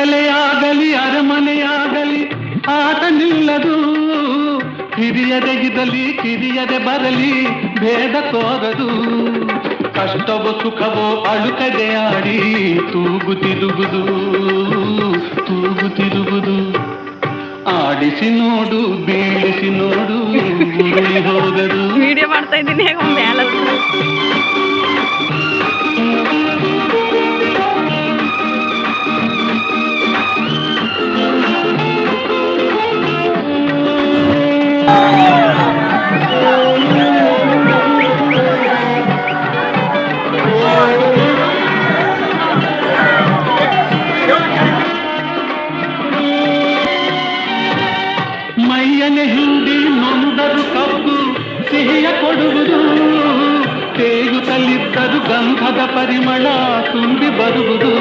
ಬಂಗಲೆಯಾಗಲಿ ಅರಮನೆಯಾಗಲಿ ಆಟ ನಿಲ್ಲದು. ಹಿರಿಯದೆಗಿದಲಿ ಕಿರಿಯದೆ ಬರಲಿ ಭೇದ ತೋರದು. ಕಷ್ಟವೋ ಸುಖವೋ ಅಳುಕದೆ ಆಡಿ ತೂಗುತ್ತಿರುವುದು ತೂಗುತ್ತಿರುವುದು. ಆಡಿಸಿ ನೋಡು ಬೀಳಿಸಿ ನೋಡು ಉರುಳಿ ಹೋಗದು. ವಿಡಿಯೋ ಮಾಡ್ತಾ ಇದ್ದೀನಿ. ಮೈಯನೆ ಹಿಂಡಿ ನೊಂದರು ಕಬ್ಬು ಸಿಹಿಯ ಕೊಡುವುದು. ತೇಗುತ್ತಲಿದ್ದರು ಗಂಧದ ಪರಿಮಳ ತುಂಬಿ ಬರುವುದು.